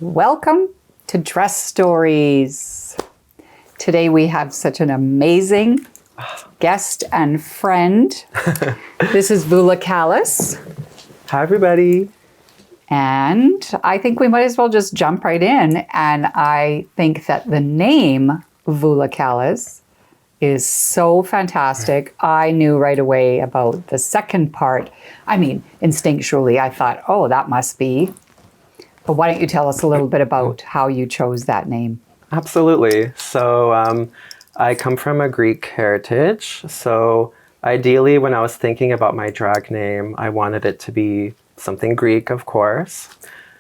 Welcome to Dress Stories. Today we have such an amazing guest and friend. This is Vula Callas. Hi, everybody. And I think we might as well just jump right in. And I think that the name Vula Callas is so fantastic. I knew right away about the second part. I mean, instinctually, I thought, oh, that must be. But why don't you tell us a little bit about how you chose that name? Absolutely. So I come from a Greek heritage. So ideally, when I was thinking about my drag name, I wanted it to be something Greek, of course.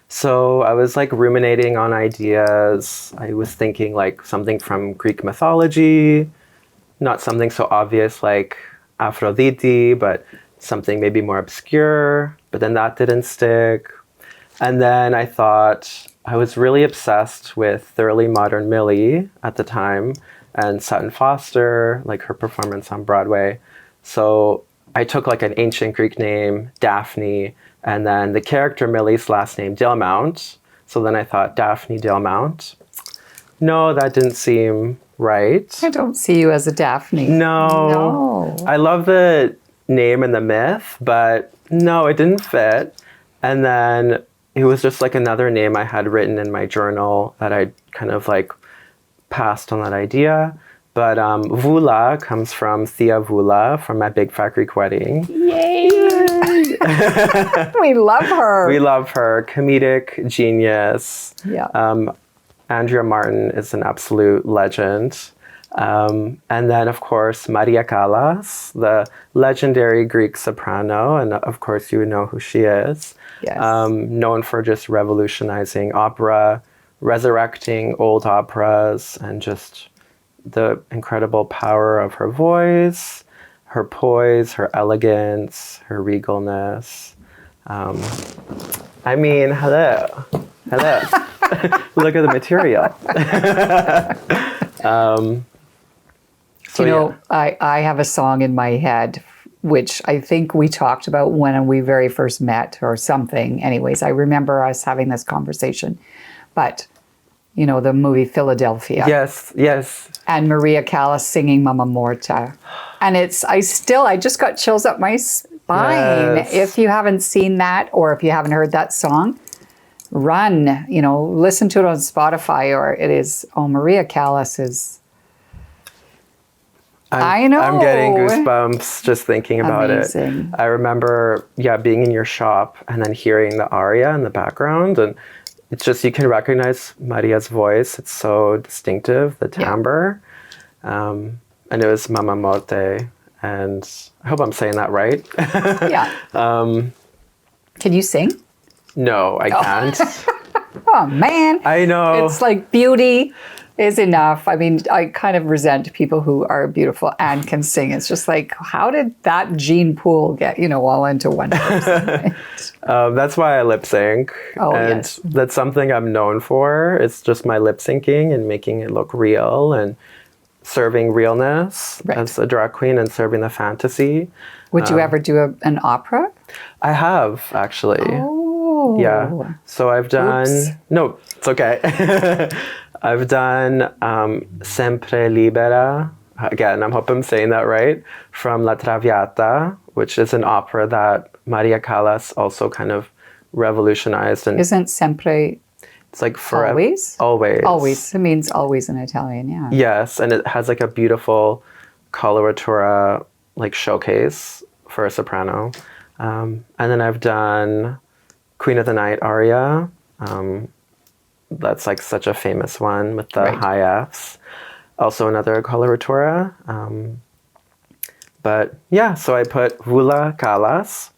So I was like ruminating on ideas. I was thinking like something from Greek mythology, not something so obvious like Aphrodite, but something maybe more obscure. But then that didn't stick. And then I thought I was really obsessed with the early modern Millie at the time and Sutton Foster, like her performance on Broadway. So I took like an ancient Greek name, Daphne, and then the character Millie's last name, Dilmount. So then I thought Daphne Dilmount. No, that didn't seem right. I don't see you as a Daphne. No. I love the name and the myth, but no, it didn't fit. And then it was just like another name I had written in my journal that I kind of like passed on that idea. But Vula comes from Thea Vula from My Big Fat Greek Wedding. Yay! We love her. We love her. Comedic genius. Yeah. Andrea Martin is an absolute legend. And then, of course, Vula Callas, the legendary Greek soprano. And of course, you know who she is. Yes. Known for just revolutionizing opera, resurrecting old operas, and just the incredible power of her voice, her poise, her elegance, her regalness. I mean, hello. Look at the material. I have a song in my head, which I think we talked about when we very first met or something. Anyways, I remember us having this conversation. But, you know, the movie Philadelphia. Yes. And Vula Callas singing Mama Morta. And I just got chills up my spine. Yes. If you haven't seen that or if you haven't heard that song, run, listen to it on Spotify or Vula Callas is... I know. I'm getting goosebumps just thinking about Amazing. it. I remember, being in your shop and then hearing the aria in the background. And it's just, you can recognize Maria's voice. It's so distinctive, the timbre. Yeah. And it was Mama Morte. And I hope I'm saying that right. Yeah. Can you sing? No, I can't. Oh, man. I know. It's like beauty is enough. I mean, I kind of resent people who are beautiful and can sing. It's just like, how did that gene pool get, all into one person? That's why I lip sync. Oh, and yes. That's something I'm known for. It's just my lip syncing and making it look real and serving realness as a drag queen and serving the fantasy. Would you ever do an opera? I have, actually. Oh. Yeah. So I've done... Oops. No, it's okay. I've done Sempre Libera. Again, I hope I'm saying that right. From La Traviata, which is an opera that Vula Callas also kind of revolutionized. And isn't Sempre... It's like forever. Always? Always. Always. It means always in Italian, yeah. Yes, and it has like a beautiful coloratura like showcase for a soprano. And then I've done Queen of the Night aria. That's like such a famous one with the high Fs. Also another coloratura. But yeah, so I put Vula Callas.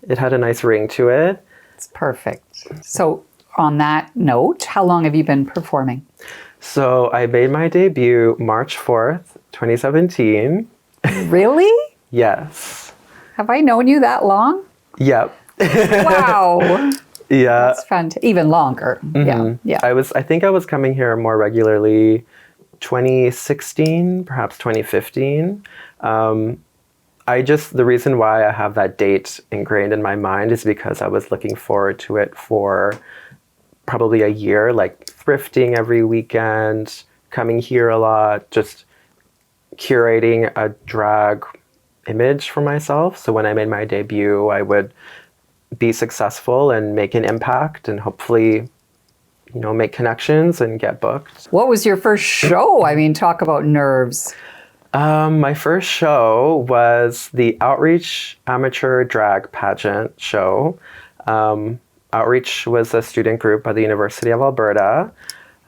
It had a nice ring to it. It's perfect. So on that note, how long have you been performing? So I made my debut March 4th, 2017. Really? Yes. Have I known you that long? Yep. Wow. Yeah. That's fantastic. Even longer. Yeah. Yeah. I think I was coming here more regularly 2016, perhaps 2015. The reason why I have that date ingrained in my mind is because I was looking forward to it for probably a year, like thrifting every weekend, coming here a lot, just curating a drag image for myself. So when I made my debut, I would be successful and make an impact and hopefully, make connections and get booked. What was your first show? I mean, talk about nerves. My first show was the Outreach Amateur Drag Pageant show. Outreach was a student group at the University of Alberta.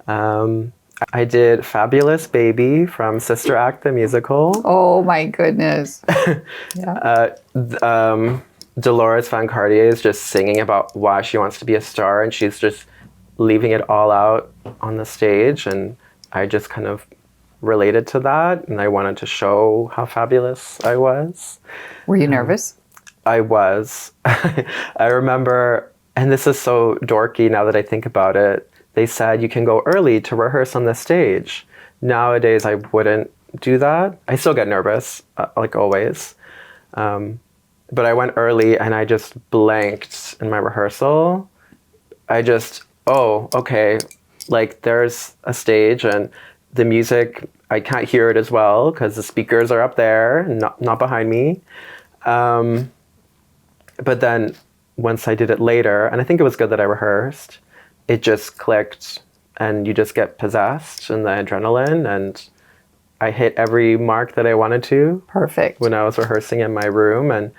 I did Fabulous Baby from Sister Act the musical. Oh my goodness. Yeah. Dolores Van Cartier is just singing about why she wants to be a star, and she's just leaving it all out on the stage, and I just kind of related to that, and I wanted to show how fabulous I was. Were you nervous? I was. I remember, and this is so dorky now that I think about it, they said you can go early to rehearse on the stage. Nowadays, I wouldn't do that. I still get nervous, like always. But I went early and I just blanked in my rehearsal. Oh, okay. Like there's a stage and the music, I can't hear it as well because the speakers are up there, not behind me. But then once I did it later, and I think it was good that I rehearsed, it just clicked and you just get possessed in the adrenaline, and I hit every mark that I wanted to. Perfect. When I was rehearsing in my room, and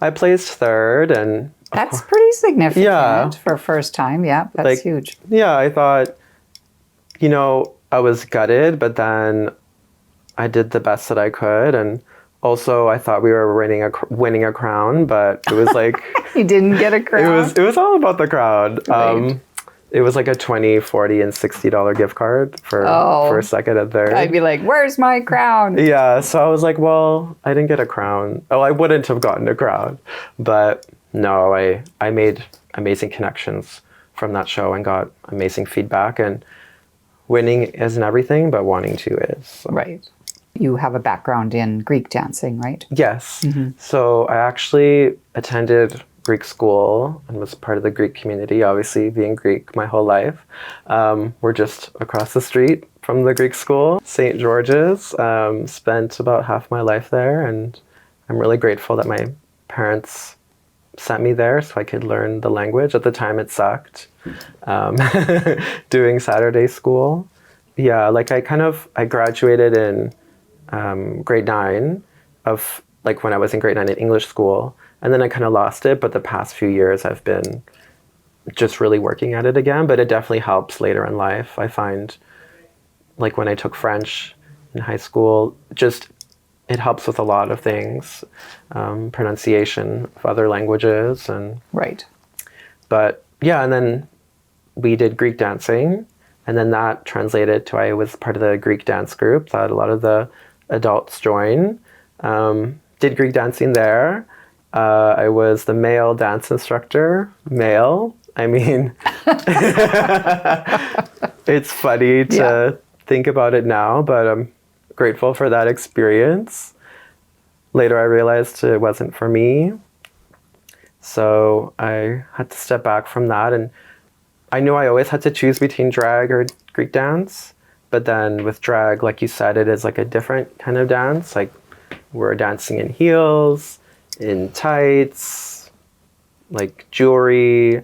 I placed third, and that's pretty significant. Yeah. For first time. Yeah, that's huge. Yeah, I thought, I was gutted, but then I did the best that I could, and also I thought we were winning a crown, but it was like you didn't get a crown. It was all about the crowd. Right. It was like a $20, $40, and $60 gift card for second and third. I'd be like, where's my crown? Yeah, so I was like, well, I didn't get a crown. Oh, I wouldn't have gotten a crown. But no, I made amazing connections from that show and got amazing feedback. And winning isn't everything, but wanting to is. So. Right. You have a background in Greek dancing, right? Yes. Mm-hmm. So I actually attended Greek school and was part of the Greek community, obviously being Greek my whole life. We're just across the street from the Greek school, St. George's. Spent about half my life there, and I'm really grateful that my parents sent me there so I could learn the language. At the time it sucked, doing Saturday school. Yeah, like I graduated in grade 9 of, like when I was in grade 9 in English school. And then I kind of lost it, but the past few years I've been just really working at it again. But it definitely helps later in life. I find, like when I took French in high school, it helps with a lot of things, pronunciation of other languages, and right. But yeah, and then we did Greek dancing, and then that translated to I was part of the Greek dance group that a lot of the adults join. Did Greek dancing there. I was the male dance instructor. Male. I mean, it's funny to think about it now, but I'm grateful for that experience. Later, I realized it wasn't for me. So I had to step back from that. And I knew I always had to choose between drag or Greek dance. But then with drag, like you said, it is like a different kind of dance. Like we're dancing in heels, in tights, like jewelry,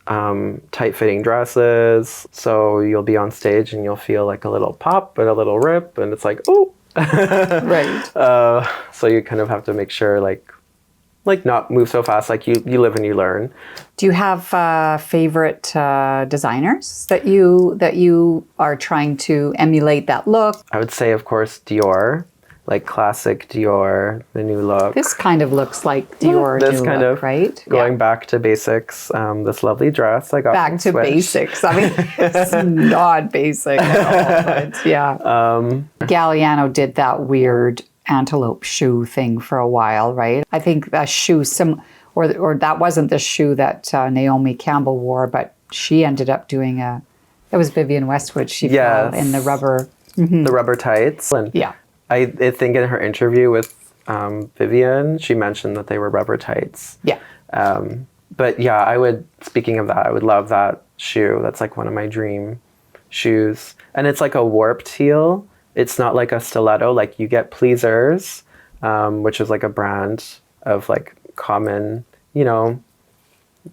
tight-fitting dresses. So you'll be on stage and you'll feel like a little pop and a little rip, and it's like, oh. Right. So you kind of have to make sure, like not move so fast. Like you live and you learn. Do you have favorite designers that you are trying to emulate that look? I would say, of course, Dior. like classic Dior, the new look. This kind of looks like Dior This new kind look, of right? going back to basics. This lovely dress I got Back from to Swish. basics. I mean, it's not basic at all, but yeah. Galliano did that weird antelope shoe thing for a while, right? I think that shoe, or that wasn't the shoe that Naomi Campbell wore, but she ended up doing it was Vivienne Westwood. She fell in the rubber. The rubber tights. And Yeah. I think in her interview with Vivienne, she mentioned that they were rubber tights. Yeah. But yeah, speaking of that, I would love that shoe. That's like one of my dream shoes. And it's like a warped heel. It's not like a stiletto. Like you get Pleasers, which is like a brand of like common,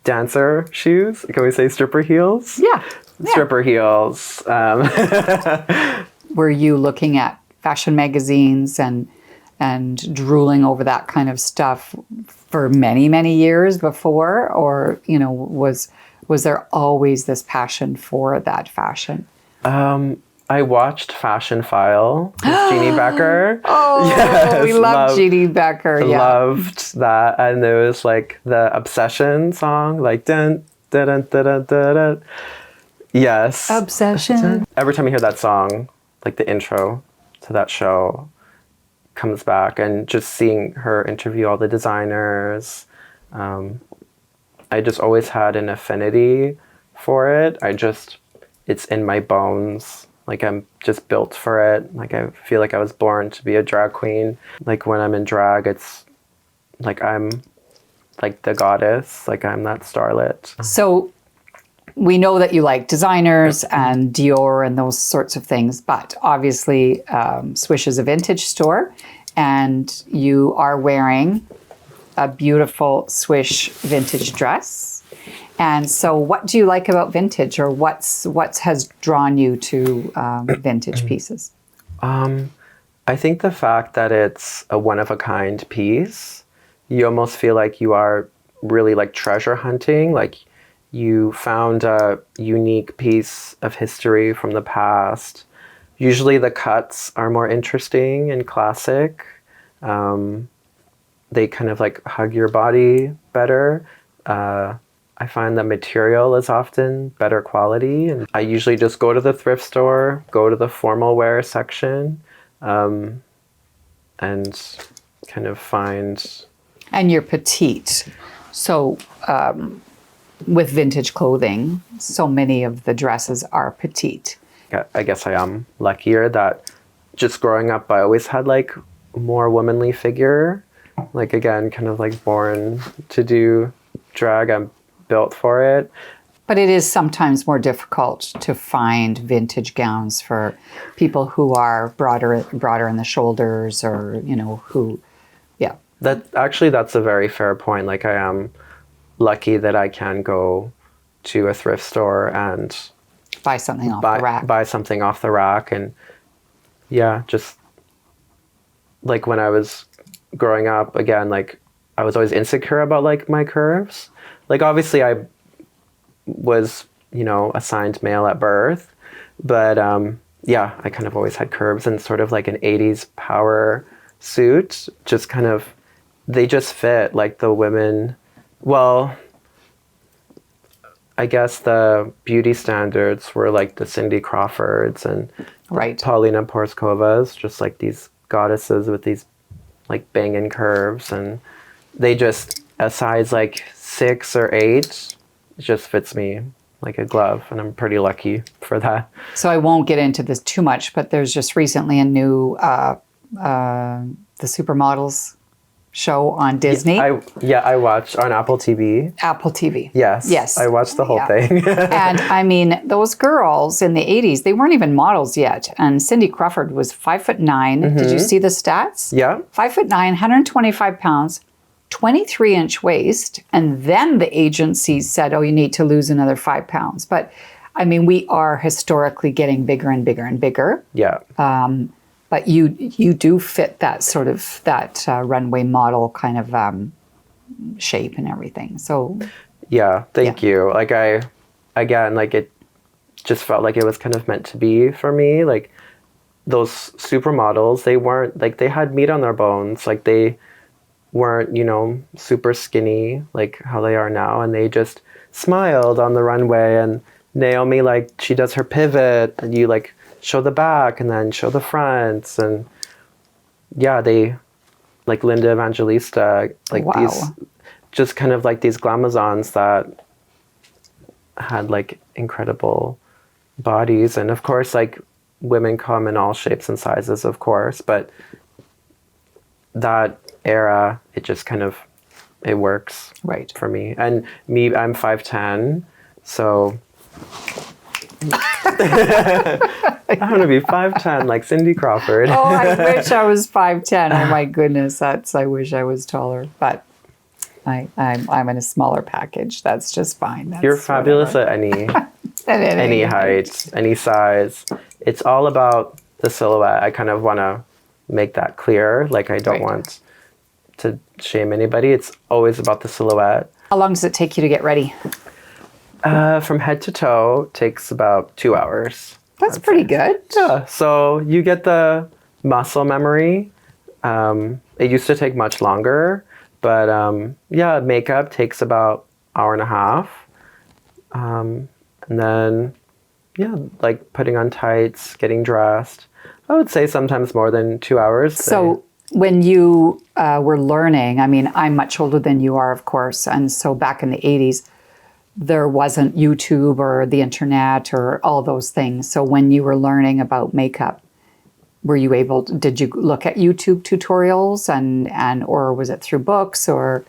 dancer shoes. Can we say stripper heels? Yeah. Stripper heels. Were you looking at fashion magazines and drooling over that kind of stuff for many, many years before? Or, was there always this passion for that fashion? I watched Fashion File with Jeannie Becker. Oh, yes, we love Jeannie Becker. Yeah. Loved that. And there was like the Obsession song, like dun dun dun dun dun dun. Dun. Yes. Obsession. Every time I hear that song, like the intro to that show comes back, and just seeing her interview all the designers, I just always had an affinity for it. It's in my bones. Like I'm just built for it. Like I feel like I was born to be a drag queen. Like when I'm in drag, it's like I'm like the goddess. Like I'm that starlet. So we know that you like designers and Dior and those sorts of things, but obviously Swish is a vintage store, and you are wearing a beautiful Swish vintage dress. And so what do you like about vintage, or what has drawn you to vintage pieces? I think the fact that it's a one-of-a-kind piece, you almost feel like you are really like treasure hunting. Like you found a unique piece of history from the past. Usually the cuts are more interesting and classic. They kind of like hug your body better. I find the material is often better quality. And I usually just go to the thrift store, go to the formal wear section, and kind of find... And you're petite. So with vintage clothing, so many of the dresses are petite. I guess I am luckier that just growing up, I always had like more womanly figure. Like again, kind of like born to do drag. I'm built for it. But it is sometimes more difficult to find vintage gowns for people who are broader in the shoulders, or who, yeah. That's a very fair point. Like I am lucky that I can go to a thrift store and buy something off the rack. Buy something off the rack. And yeah, just like when I was growing up, again, like I was always insecure about like my curves. Like obviously I was, assigned male at birth, but yeah, I kind of always had curves, and sort of like an 80s power suit, just kind of, they just fit like the women. Well, I guess the beauty standards were like the Cindy Crawfords and right. Paulina Porskovas, just like these goddesses with these like banging curves, and they just, a size like 6 or 8 just fits me like a glove, and I'm pretty lucky for that. So I won't get into this too much, but there's just recently a new the Supermodels show on Disney. I watched on Apple TV. Apple TV. Yes. I watched the whole thing. And I mean, those girls in the 80s, they weren't even models yet. And Cindy Crawford was 5'9". Mm-hmm. Did you see the stats? Yeah. 5'9", 125 pounds, 23-inch waist. And then the agency said, oh, you need to lose another 5 pounds. But I mean, we are historically getting bigger and bigger and bigger. Yeah. But you do fit that sort of runway model kind of shape and everything. So yeah, thank you. Like it just felt like it was kind of meant to be for me. Like those supermodels, they weren't like, they had meat on their bones. Like they weren't, super skinny like how they are now. And they just smiled on the runway. And Naomi, like, she does her pivot and you like show the back and then show the fronts. And yeah, they like Linda Evangelista, like Wow. these, just kind of like these glamazons that had like incredible bodies. And of course, like women come in all shapes and sizes, of course, but that era, it just kind of, it works Right. for me. And me, I'm 5'10", so I want to be 5'10", like Cindy Crawford. Oh, I wish I was 5'10". Oh my goodness, I wish I was taller, but I'm in a smaller package. That's just fine. That's You're fabulous whatever. at any height, any size. It's all about the silhouette. I kind of want to make that clear. Like, I don't Right. want to shame anybody. It's always about the silhouette. How long does it take you to get ready? From head to toe takes about 2 hours. That's pretty good. Yeah, so you get the muscle memory. It used to take much longer, but yeah, makeup takes about hour and a half. And then, yeah, like putting on tights, getting dressed. I would say sometimes more than 2 hours. So when you were learning, I mean, I'm much older than you are, of course, and so back in the 80s, there wasn't YouTube or the internet or all those things. So when you were learning about makeup, were you able to, did you look at YouTube tutorials and or was it through books or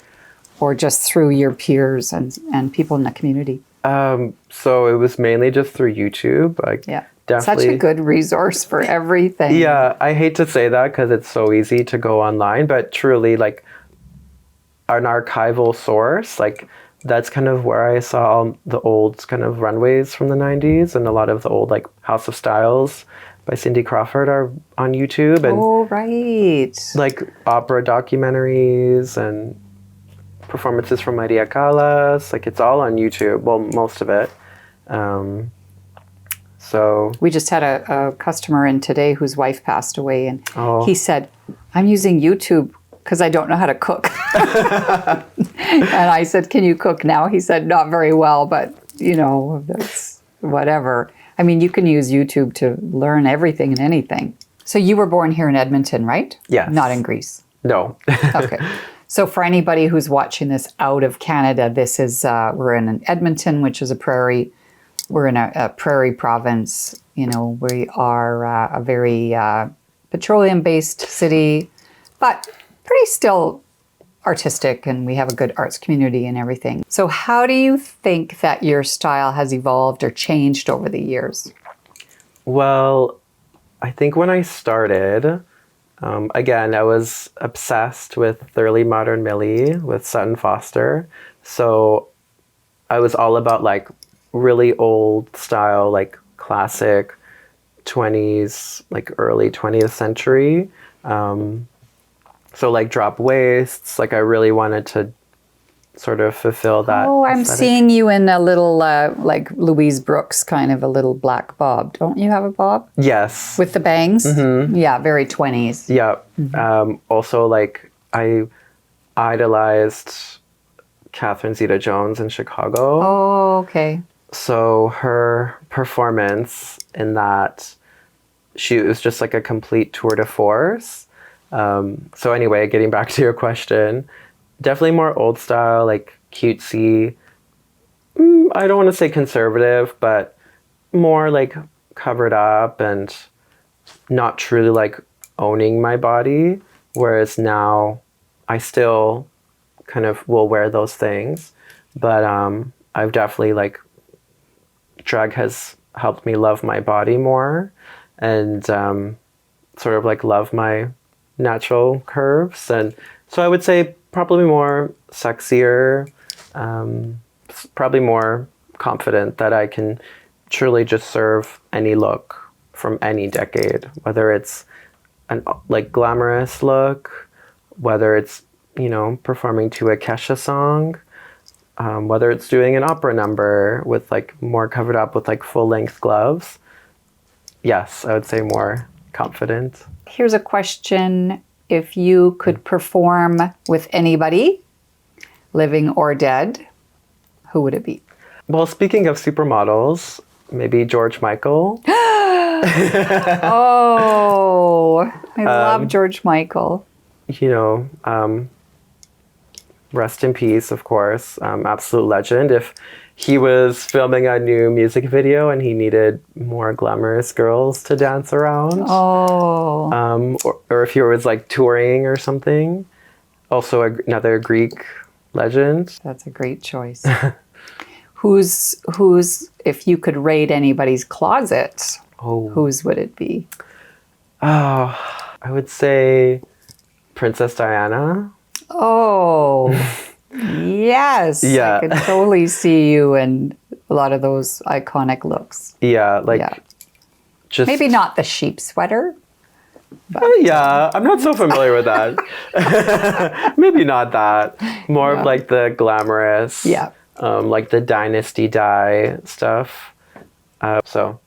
just through your peers and people in the community? So it was mainly just through YouTube. Like, Yeah. definitely. Such a good resource for everything. Yeah, I hate to say that because it's so easy to go online, but truly, like, an archival source, like, that's kind of where I saw all the old kind of runways from the 90s, and a lot of the old, like, House of Styles by Cindy Crawford are on YouTube, and Oh, right. like opera documentaries and performances from Vula Callas. Like, it's all on YouTube. Well, most of it. So We just had a customer in today whose wife passed away, and Oh. he said, I'm using YouTube because I don't know how to cook. And I said, can you cook now? He said, not very well, but, that's whatever. I mean, you can use YouTube to learn everything and anything. So you were born here in Edmonton, right? Yes. Not in Greece. no. Okay. So for anybody who's watching this out of Canada, this is, we're in Edmonton, which is a prairie. We're in a prairie province. We are a very petroleum-based city, but pretty still artistic, and we have a good arts community and everything. So how do you think that your style has evolved or changed over the years? Well, I think when I started, again, I was obsessed with early modern Millie with Sutton Foster. So I was all about like really old style, like classic 20s, like early 20th century. So like drop waists, like I really wanted to sort of fulfill that. Oh, I'm aesthetic. seeing you in a little, like Louise Brooks, kind of a little black bob. Don't you have a bob? Yes. With the bangs? Mm-hmm. Yeah, very 20s. Yeah. Also, like, I idolized Catherine Zeta-Jones in Chicago. Oh, okay. So her performance in that, it was just like a complete tour de force. So anyway, getting back to your question, definitely more old style, like cutesy. I don't want to say conservative, but more like covered up and not truly like owning my body. Whereas now I still kind of will wear those things, but I've definitely like, drag has helped me love my body more and sort of like love my natural curves. And so I would say probably more sexier, probably more confident that I can truly just serve any look from any decade, whether it's an like glamorous look, whether it's, performing to a Kesha song, whether it's doing an opera number with like more covered up with like full length gloves. Yes, I would say more confident. Here's a question. If you could perform with anybody, living or dead, who would it be? Well, speaking of supermodels, maybe George Michael. Oh, I love George Michael. You know, rest in peace, of course. Absolute legend. If he was filming a new music video and he needed more glamorous girls to dance around. Oh. Or if he was like touring or something. Also another Greek legend. That's a great choice. Who's if you could raid anybody's closet, whose would it be? Oh, I would say Princess Diana. Oh, yes. Yeah. I could totally see you in a lot of those iconic looks. Yeah, like just Maybe not the sheep sweater. yeah, I'm not so familiar with that. Maybe not that. More of like the glamorous, like the dynasty dye stuff. So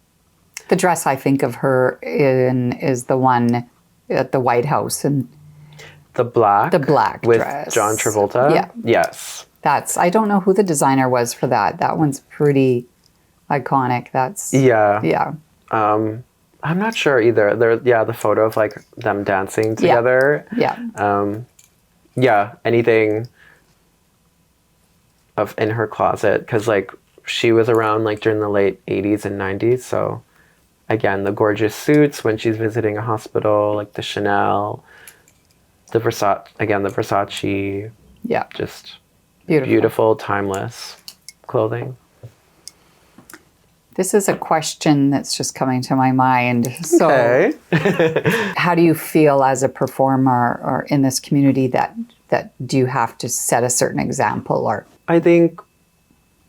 the dress I think of her in is the one at the White House and the black with dress. John Travolta. Yeah. Yes. I don't know who the designer was for that. That one's pretty iconic. Yeah. I'm not sure either. The photo of like them dancing together. Yeah. Anything of in her closet, because like she was around like during the late 80s and 90s. So again, the gorgeous suits when she's visiting a hospital, like the Chanel, the Versace. Yeah. Just beautiful, timeless clothing. This is a question that's just coming to my mind. So, Okay. how do you feel as a performer or in this community that do you have to set a certain example? Or I think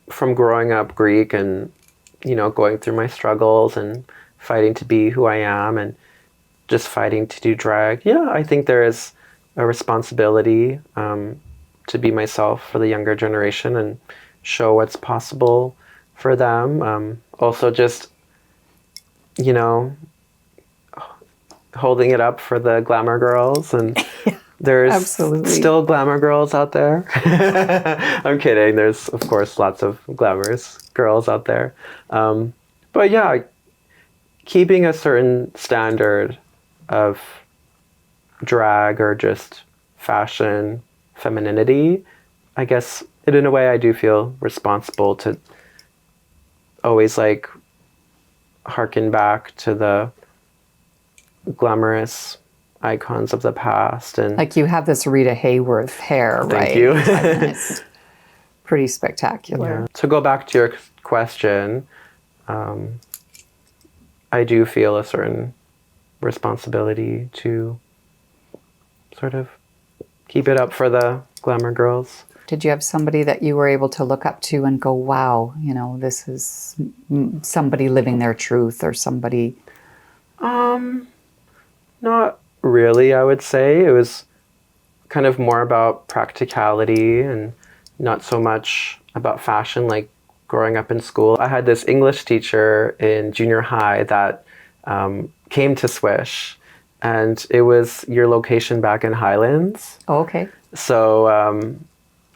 from growing up Greek and, you know, going through my struggles and fighting to be who I am and just fighting to do drag, I think there is a responsibility to be myself for the younger generation and show what's possible for them. Also just, you know, holding it up for the glamour girls, and there's absolutely still glamour girls out there. I'm kidding. There's, of course, lots of glamorous girls out there. But yeah, keeping a certain standard of drag or just fashion, femininity, I guess in a way I do feel responsible to always like harken back to the glamorous icons of the past. And like you have this Rita Hayworth hair, right? Thank you. And it's pretty spectacular. Yeah. To go back to your question, I do feel a certain responsibility to sort of keep it up for the glamour girls. Did you have somebody that you were able to look up to and go, wow, you know, this is somebody living their truth, or somebody? Not really, I would say. It was kind of more about practicality and not so much about fashion. Like growing up in school, I had this English teacher in junior high that came to Swish, and it was your location back in Highlands. Oh, okay. So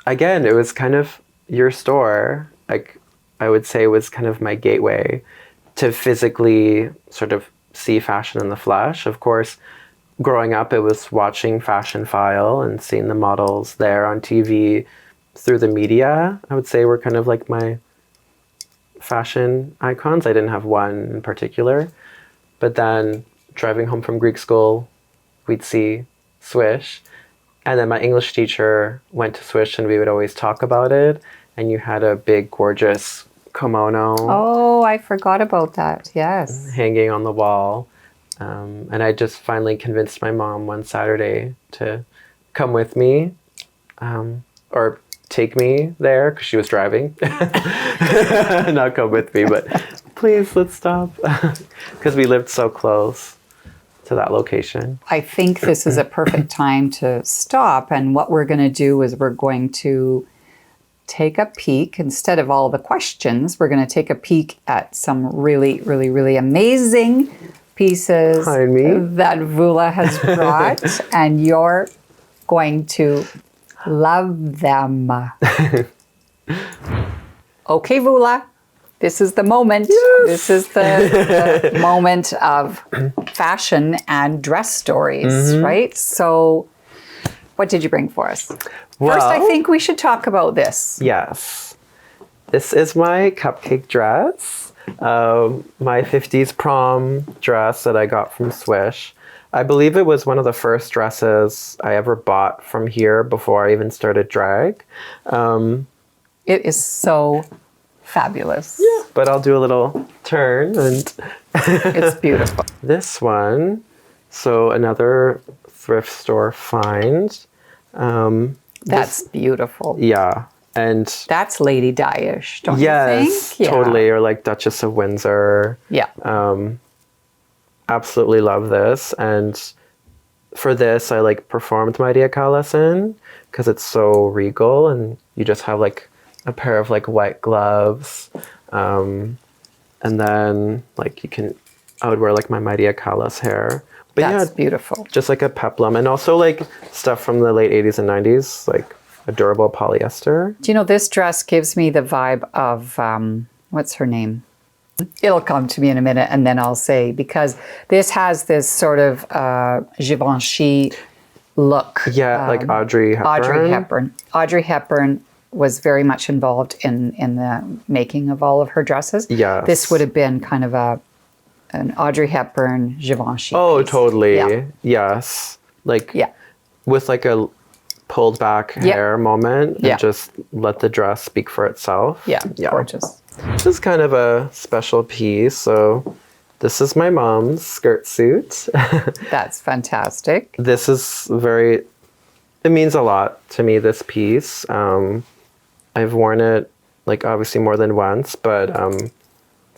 again, it was kind of your store. Like I would say it was kind of my gateway to physically sort of see fashion in the flesh. Of course, growing up, it was watching Fashion File and seeing the models there on TV through the media. I would say were kind of like my fashion icons. I didn't have one in particular. But then driving home from Greek school, we'd see Swish. And then my English teacher went to Swish and we would always talk about it. And you had a big, gorgeous kimono. Oh, I forgot about that. Yes. Hanging on the wall. And I just finally convinced my mom one Saturday to come with me or take me there because she was driving. Not come with me, but please, let's stop. Because we lived so close to that location. I think this is a perfect time to stop. And what we're going to do is we're going to take a peek. Instead of all the questions, we're going to take a peek at some really, really, really amazing pieces Behind me. that Vula has brought, and you're going to love them. Okay, Vula, this is the moment. Yes. This is the moment of fashion and dress stories, right? So, what did you bring for us? First, I think we should talk about this. Yes. This is my cupcake dress. My 50s prom dress that I got from Swish. I believe it was one of the first dresses I ever bought from here before I even started drag. It is so fabulous. Yeah. But I'll do a little turn and It's beautiful. this one. So another thrift store find. That's beautiful. Yeah. And That's Lady Di-ish, don't you yes, think? Yeah. totally. Or like Duchess of Windsor. Yeah. Absolutely love this. And for this, I like performed my Vula Callas in because it's so regal and you just have like a pair of like white gloves. And then like I would wear like my Vula Callas hair. But That's yeah, beautiful. just like a peplum. And also like stuff from the late 80s and 90s, like a durable polyester. Do you know, this dress gives me the vibe of, what's her name? It'll come to me in a minute and then I'll say, because this has this sort of Givenchy look. Yeah, like Audrey Hepburn. Audrey Hepburn was very much involved in the making of all of her dresses. Yes. This would have been kind of an Audrey Hepburn Givenchy Oh, piece. totally. Yeah. Yes. Like Yeah. with like a pulled back hair moment and Yeah. just let the dress speak for itself. Yeah, gorgeous. This is kind of a special piece. So this is my mom's skirt suit. That's fantastic. This is it means a lot to me, this piece. I've worn it like obviously more than once, but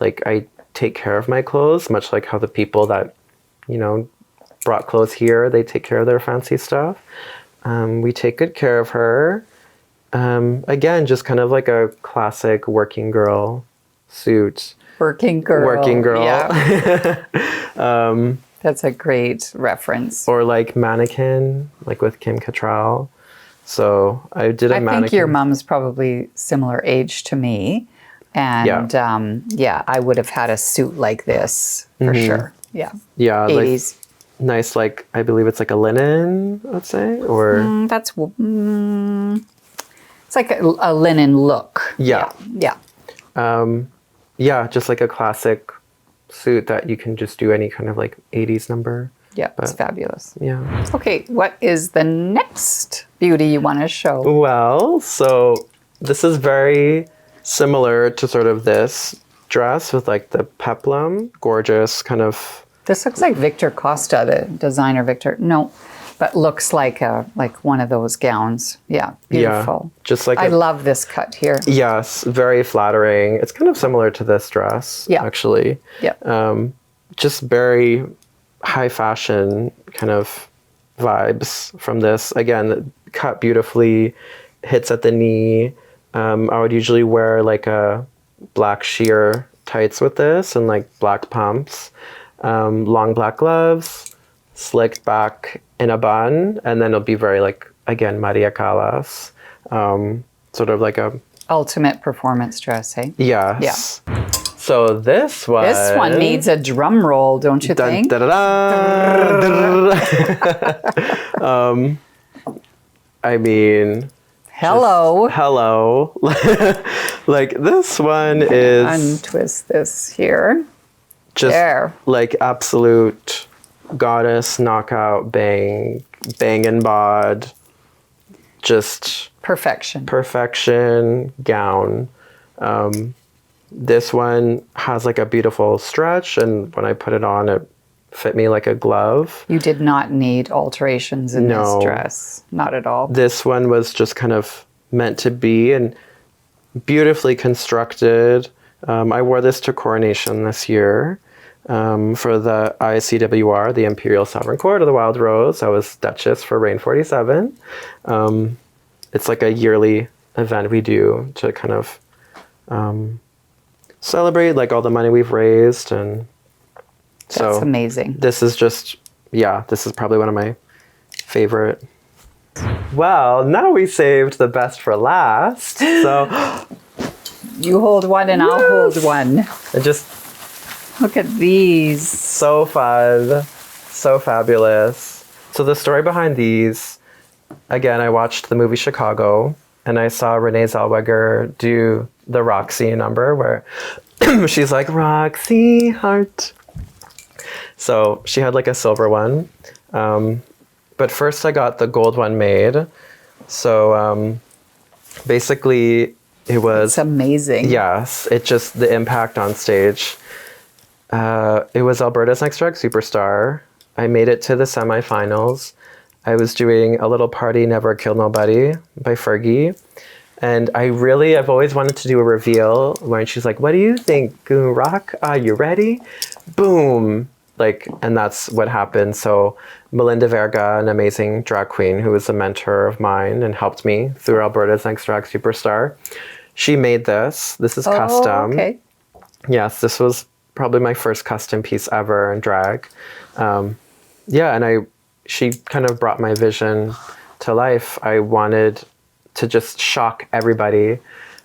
like I take care of my clothes, much like how the people that, brought clothes here, they take care of their fancy stuff. We take good care of her. Again, just kind of like a classic working girl suit. Working girl. Working girl. Yeah. That's a great reference. Or like mannequin, like with Kim Cattrall. So I did a mannequin. I think your mom's probably similar age to me. And I would have had a suit like this for sure. Yeah. Yeah. 80s. Like, nice, like, I believe it's like a linen, I'd say, or... It's like a linen look. Yeah. Yeah. Yeah, just like a classic suit that you can just do any kind of like 80s number. Yeah, it's fabulous. Yeah. Okay, what is the next beauty you want to show? Well, so this is very similar to sort of this dress with like the peplum, gorgeous kind of... This looks like Victor Costa, the designer Victor. No, but looks like one of those gowns. Yeah, beautiful. Yeah, just like I love this cut here. Yes, very flattering. It's kind of similar to this dress, actually. Yeah. Just very high fashion kind of vibes from this. Again, cut beautifully, hits at the knee. I would usually wear like a black sheer tights with this and like black pumps, long black gloves, slicked back in a bun, and then it'll be very like, again, Vula Callas, sort of like a... Ultimate performance dress, hey? Yes. Yeah. So this one... This one needs a drum roll, don't you think? I mean... Hello. Hello. Like this one is... Untwist this here. Just there. Like absolute goddess knockout bang and bod. Just... Perfection. Perfection gown. This one has like a beautiful stretch, and when I put it on, it fit me like a glove. You did not need alterations in this dress. Not at all. This one was just kind of meant to be and beautifully constructed. I wore this to coronation this year for the ICWR, the Imperial Sovereign Court of the Wild Rose. I was Duchess for Reign 47. It's like a yearly event we do to kind of celebrate like all the money we've raised and That's amazing. This is just, this is probably one of my favorite. Well, now we saved the best for last. So You hold one and I'll hold one. it just Look at these. so fun, so fabulous. So the story behind these, again, I watched the movie Chicago and I saw Renee Zellweger do the Roxy number where she's like, Roxy heart. So she had like a silver one. But first I got the gold one made. So basically it was... It's amazing. Yes, it just, the impact on stage. It was Alberta's Next Drag Superstar. I made it to the semifinals. I was doing A Little Party Never Killed Nobody by Fergie. And I've always wanted to do a reveal when she's like, what do you think, Goon Rock? Are you ready? Boom. Like, and that's what happened. So Melinda Verga, an amazing drag queen who was a mentor of mine and helped me through Alberta's Next Drag Superstar, she made this. This is custom. Okay. Yes, this was probably my first custom piece ever in drag. And she kind of brought my vision to life. I wanted to just shock everybody.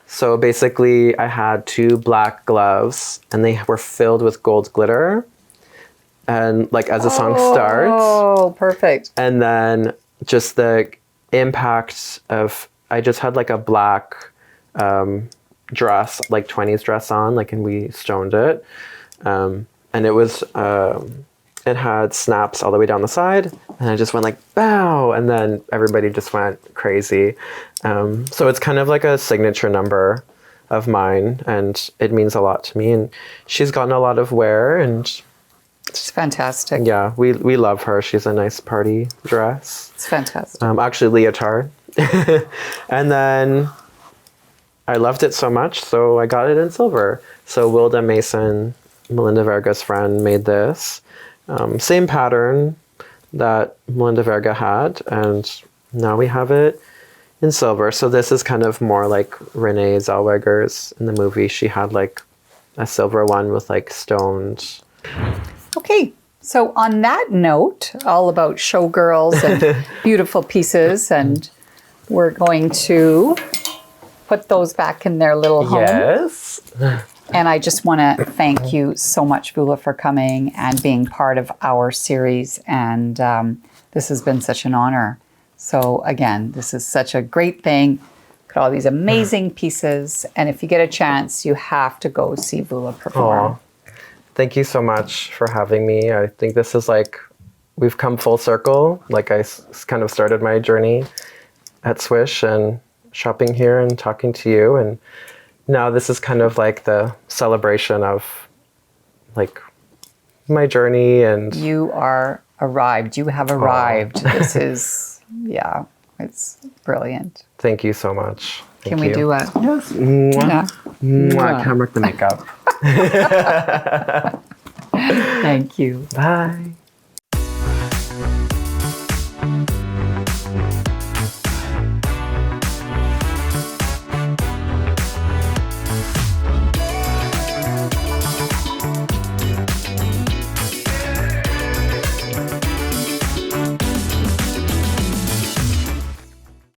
So basically I had 2 black gloves and they were filled with gold glitter. And like as the song starts. Oh, perfect. And then just the impact of, I just had like a black dress, like 20s dress on, like, and we stoned it. And it was, it had snaps all the way down the side. And I just went like, bow. And then everybody just went crazy. So it's kind of like a signature number of mine. And it means a lot to me. And she's gotten a lot of wear and... It's fantastic. Yeah, we love her. She's a nice party dress. It's fantastic. Actually, leotard. And then I loved it so much, so I got it in silver. So Wilda Mason, Melinda Verga's friend, made this. Same pattern that Melinda Verga had, and now we have it in silver. So this is kind of more like Renee Zellweger's in the movie. She had like a silver one with like stoned... Okay, so on that note, all about showgirls and beautiful pieces, and we're going to put those back in their little home. Yes. And I just want to thank you so much, Vula, for coming and being part of our series. And this has been such an honor. So again, this is such a great thing. Look at all these amazing pieces. And if you get a chance, you have to go see Vula perform. Aww. Thank you so much for having me. I think this is like, we've come full circle. Like I kind of started my journey at Swish and shopping here and talking to you. And now this is kind of like the celebration of like my journey. And you are arrived. You have arrived. This is, it's brilliant. Thank you so much. Can we do a... Yes. Mwah. Mwah. I can't work the makeup. Thank you. Bye.